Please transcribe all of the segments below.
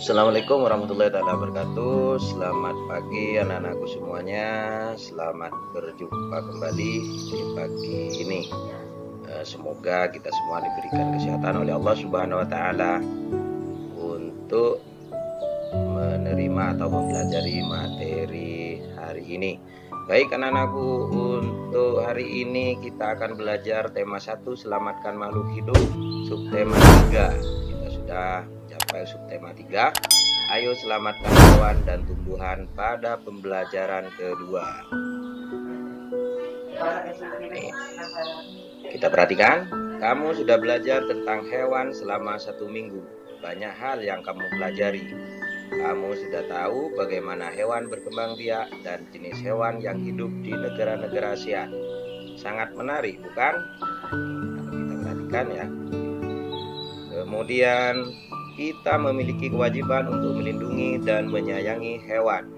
Assalamualaikum warahmatullahi wabarakatuh. Selamat pagi anak-anakku semuanya. Selamat berjumpa kembali di pagi ini. Semoga kita semua diberikan kesehatan oleh Allah Subhanahu wa Ta'ala untuk menerima atau mempelajari materi hari ini. Baik anak-anakku, untuk hari ini kita akan belajar tema 1, selamatkan makhluk hidup, subtema 3. Kita sudah mencapai subtema 3. Ayo selamatkan hewan dan tumbuhan pada pembelajaran kedua. Nih, kita perhatikan, kamu sudah belajar tentang hewan selama 1 minggu. Banyak hal yang kamu pelajari. Kamu sudah tahu bagaimana hewan berkembang biak dan jenis hewan yang hidup di negara-negara Asia. Sangat menarik, bukan? Kita perhatikan ya. Kemudian kita memiliki kewajiban untuk melindungi dan menyayangi hewan.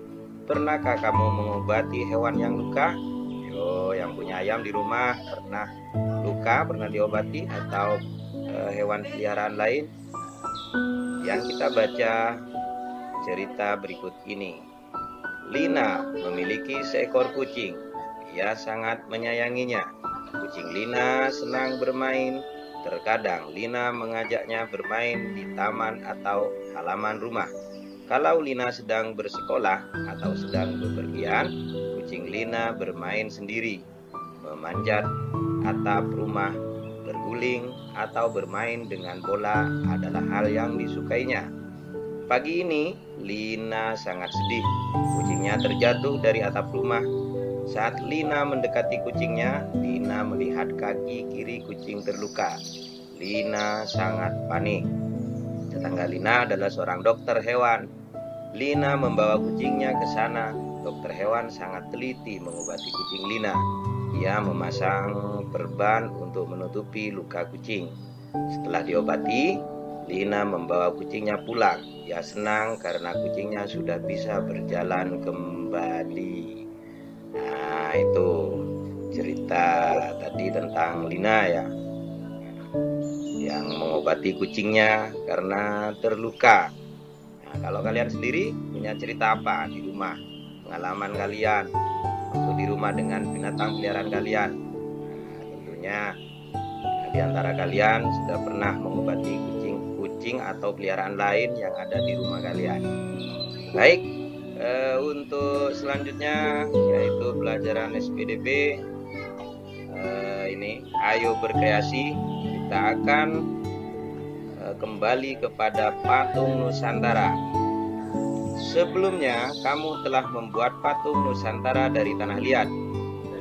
Pernahkah kamu mengobati hewan yang luka? Yang punya ayam di rumah pernah luka, pernah diobati, atau hewan peliharaan lain? Yang kita baca cerita berikut ini. Lina memiliki seekor kucing. Ia sangat menyayanginya. Kucing Lina senang bermain. Terkadang Lina mengajaknya bermain di taman atau halaman rumah. Kalau Lina sedang bersekolah atau sedang bepergian, kucing Lina bermain sendiri, memanjat atap rumah, berguling, atau bermain dengan bola adalah hal yang disukainya. Pagi ini, Lina sangat sedih. Kucingnya terjatuh dari atap rumah. Saat Lina mendekati kucingnya, Lina melihat kaki kiri kucing terluka. Lina sangat panik. Tetangga Lina adalah seorang dokter hewan. Lina membawa kucingnya ke sana. Dokter hewan sangat teliti mengobati kucing Lina. Ia memasang perban untuk menutupi luka kucing. Setelah diobati, Lina membawa kucingnya pulang. Ia senang karena kucingnya sudah bisa berjalan kembali. Nah, itu cerita tadi tentang Lina ya, yang mengobati kucingnya karena terluka. Nah, kalau kalian sendiri punya cerita apa di rumah? Pengalaman kalian waktu di rumah dengan binatang peliharaan kalian? Nah, tentunya di antara kalian sudah pernah mengobati kucing atau peliharaan lain yang ada di rumah kalian. Baik, untuk selanjutnya yaitu pelajaran SPDB. Ini ayo berkreasi. Kita akan kembali kepada patung Nusantara. Sebelumnya kamu telah membuat patung Nusantara dari tanah liat,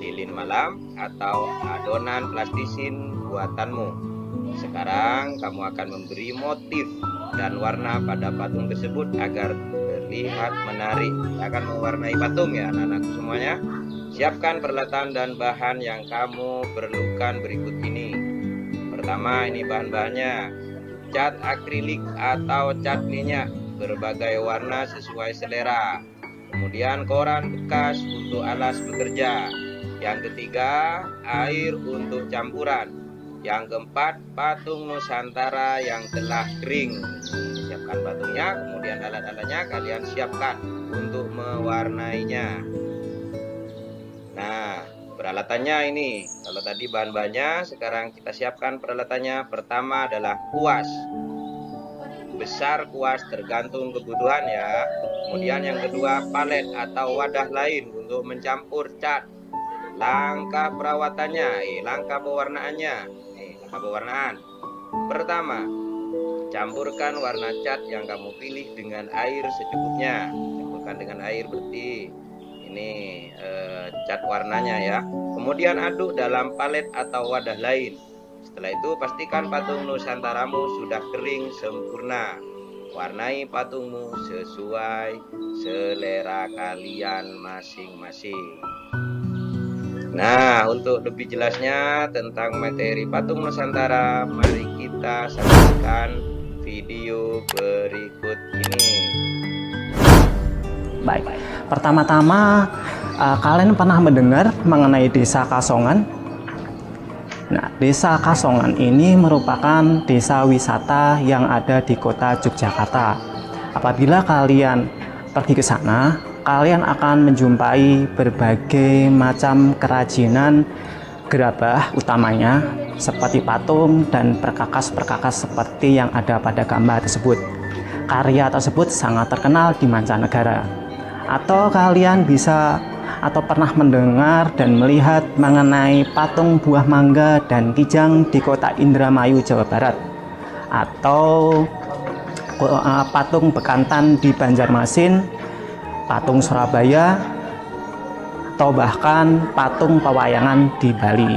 lilin malam, atau adonan plastisin buatanmu. Sekarang kamu akan memberi motif dan warna pada patung tersebut agar terlihat menarik. Kita akan mewarnai patung ya anak-anakku semuanya. Siapkan peralatan dan bahan yang kamu perlukan berikut ini. Pertama, ini bahan-bahannya. Cat akrilik atau cat minyak berbagai warna sesuai selera. Kemudian koran bekas untuk alas bekerja. Yang ketiga, air untuk campuran. Yang keempat, patung Nusantara yang telah kering. Siapkan patungnya, kemudian alat-alatnya kalian siapkan untuk mewarnainya. Nah, peralatannya ini. Kalau tadi bahan-bahannya, sekarang kita siapkan peralatannya. Pertama adalah kuas. Besar kuas tergantung kebutuhan ya. Kemudian yang kedua, palet atau wadah lain untuk mencampur cat. Langkah perawatannya, langkah pewarnaannya. Pewarnaan. Pertama, campurkan warna cat yang kamu pilih dengan air secukupnya. Campurkan dengan air berarti ini cat warnanya ya. Kemudian aduk dalam palet atau wadah lain. Setelah itu pastikan patung Nusantaramu sudah kering sempurna. Warnai patungmu sesuai selera kalian masing-masing. Nah, untuk lebih jelasnya tentang materi patung Nusantara, mari kita saksikan video berikut ini. Baik, pertama-tama kalian pernah mendengar mengenai Desa Kasongan? Nah, Desa Kasongan ini merupakan desa wisata yang ada di kota Yogyakarta. Apabila kalian pergi ke sana, kalian akan menjumpai berbagai macam kerajinan gerabah utamanya seperti patung dan perkakas-perkakas seperti yang ada pada gambar tersebut. Karya tersebut sangat terkenal di mancanegara. Atau kalian bisa atau pernah mendengar dan melihat mengenai patung buah mangga dan kijang di kota Indramayu, Jawa Barat, atau patung bekantan di Banjarmasin, patung Surabaya, atau bahkan patung pewayangan di Bali.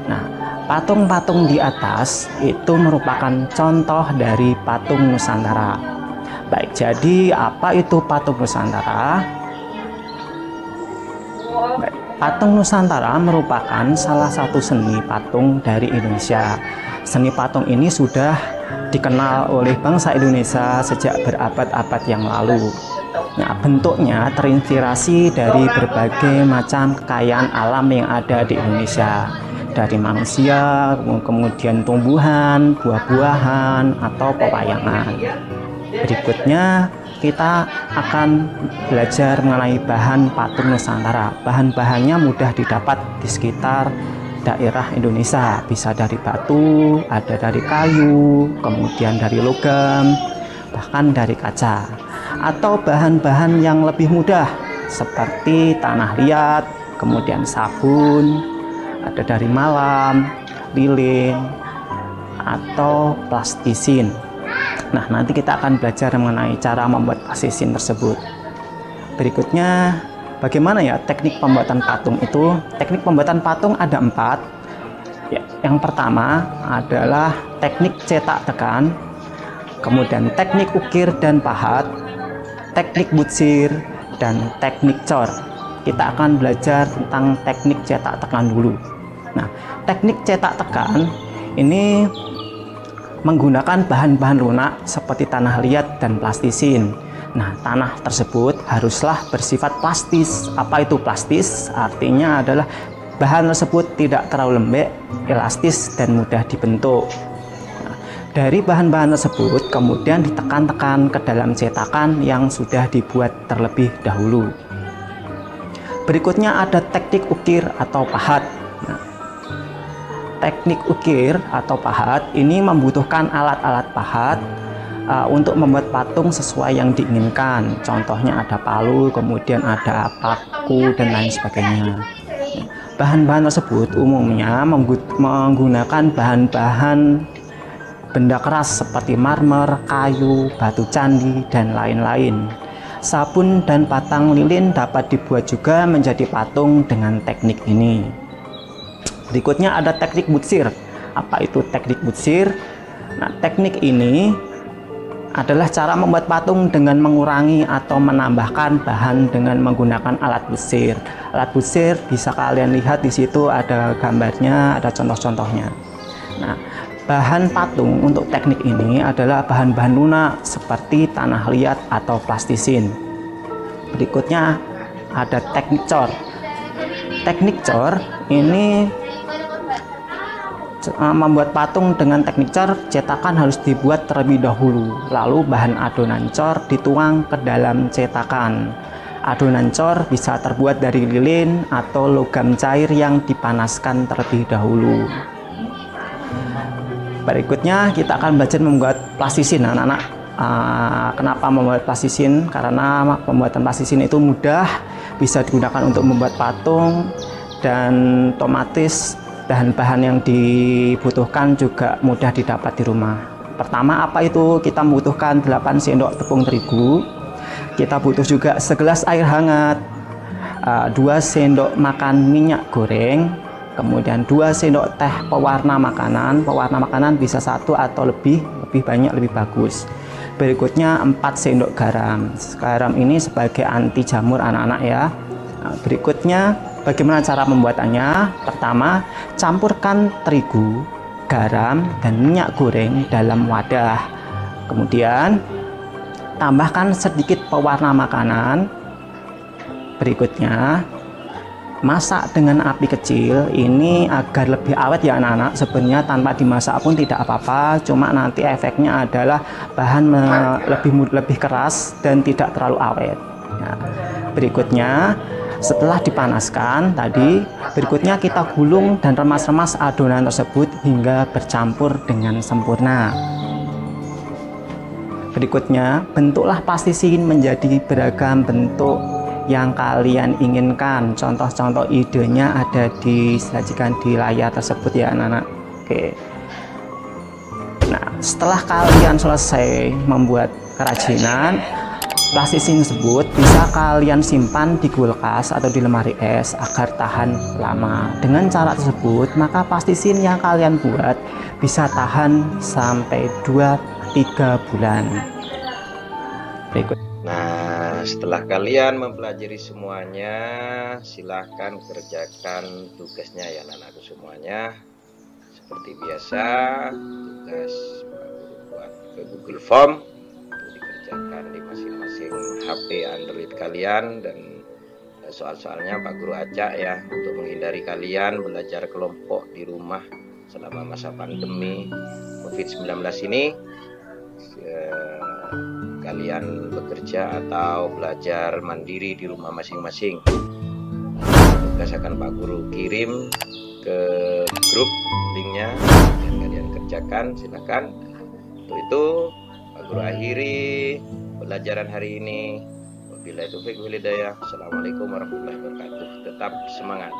Nah, patung-patung di atas itu merupakan contoh dari patung Nusantara. Baik, jadi apa itu patung Nusantara? Baik, patung Nusantara merupakan salah satu seni patung dari Indonesia. Seni patung ini sudah dikenal oleh bangsa Indonesia sejak berabad-abad yang lalu. Nah, bentuknya terinspirasi dari berbagai macam kekayaan alam yang ada di Indonesia, dari manusia, kemudian tumbuhan, buah-buahan, atau pewayangan. Berikutnya kita akan belajar mengenai bahan patung Nusantara. Bahan-bahannya mudah didapat di sekitar daerah Indonesia, bisa dari batu, ada dari kayu, kemudian dari logam, bahkan dari kaca, atau bahan-bahan yang lebih mudah seperti tanah liat, kemudian sabun, ada dari malam, lilin, atau plastisin. Nah, nanti kita akan belajar mengenai cara membuat plastisin tersebut. Berikutnya, bagaimana ya teknik pembuatan patung itu? Teknik pembuatan patung ada 4. Ya, yang pertama adalah teknik cetak tekan, kemudian teknik ukir dan pahat, teknik butsir, dan teknik cor. Kita akan belajar tentang teknik cetak tekan dulu. Nah, teknik cetak tekan ini menggunakan bahan-bahan lunak seperti tanah liat dan plastisin. Nah, tanah tersebut haruslah bersifat plastis. Apa itu plastis? Artinya adalah bahan tersebut tidak terlalu lembek, elastis, dan mudah dibentuk. Nah, dari bahan-bahan tersebut kemudian ditekan-tekan ke dalam cetakan yang sudah dibuat terlebih dahulu. Berikutnya ada teknik ukir atau pahat. Nah, teknik ukir atau pahat ini membutuhkan alat-alat pahat untuk membuat patung sesuai yang diinginkan. Contohnya ada palu, kemudian ada paku, dan lain sebagainya. Bahan-bahan tersebut umumnya menggunakan bahan-bahan benda keras seperti marmer, kayu, batu candi, dan lain-lain. Sabun dan batang lilin dapat dibuat juga menjadi patung dengan teknik ini. Berikutnya ada teknik butsir. Apa itu teknik butsir? Nah, teknik ini adalah cara membuat patung dengan mengurangi atau menambahkan bahan dengan menggunakan alat butsir. Alat butsir bisa kalian lihat di situ ada gambarnya, ada contoh-contohnya. Nah, bahan patung untuk teknik ini adalah bahan-bahan lunak seperti tanah liat atau plastisin. Berikutnya ada teknik cor. Teknik cor ini membuat patung dengan teknik cor, cetakan harus dibuat terlebih dahulu, lalu bahan adonan cor dituang ke dalam cetakan. Adonan cor bisa terbuat dari lilin atau logam cair yang dipanaskan terlebih dahulu. Berikutnya kita akan belajar membuat plastisin, anak-anak. Kenapa membuat plastisin? Karena pembuatan plastisin itu mudah, bisa digunakan untuk membuat patung, dan otomatis bahan-bahan yang dibutuhkan juga mudah didapat di rumah. Pertama, apa itu? Kita membutuhkan 8 sendok tepung terigu. Kita butuh juga segelas air hangat, 2 sendok makan minyak goreng, kemudian 2 sendok teh pewarna makanan. Pewarna makanan bisa 1 atau lebih banyak lebih bagus. Berikutnya 4 sendok garam. Garam ini sebagai anti jamur anak-anak ya. Berikutnya bagaimana cara membuatannya? Pertama, campurkan terigu, garam, dan minyak goreng dalam wadah. Kemudian tambahkan sedikit pewarna makanan. Berikutnya masak dengan api kecil ini agar lebih awet ya anak-anak. Sebenarnya tanpa dimasak pun tidak apa-apa, cuma nanti efeknya adalah bahan lebih keras dan tidak terlalu awet. Nah, berikutnya setelah dipanaskan tadi, berikutnya kita gulung dan remas-remas adonan tersebut hingga bercampur dengan sempurna. Berikutnya, bentuklah pastisin menjadi beragam bentuk yang kalian inginkan. Contoh-contoh idenya ada disajikan di layar tersebut ya anak-anak. Oke. Nah, setelah kalian selesai membuat kerajinan, plastisin tersebut bisa kalian simpan di kulkas atau di lemari es agar tahan lama. Dengan cara tersebut, maka plastisin yang kalian buat bisa tahan sampai 2-3 bulan. Berikut. Nah, setelah kalian mempelajari semuanya, silahkan kerjakan tugasnya ya anak-anakku semuanya. Seperti biasa, tugas Pak Guru buat ke Google Form untuk dikerjakan di masing-masing HP Android kalian, dan soal-soalnya Pak Guru acak ya untuk menghindari kalian belajar kelompok di rumah selama masa pandemi COVID-19 ini. Kalian bekerja atau belajar mandiri di rumah masing-masing. Tugas akan Pak Guru kirim ke grup linknya yang kalian kerjakan, silakan. Untuk itu Pak Guru akhiri pelajaran hari ini. Wabillahi taufiq wal hidayah. Assalamualaikum warahmatullahi wabarakatuh. Tetap semangat.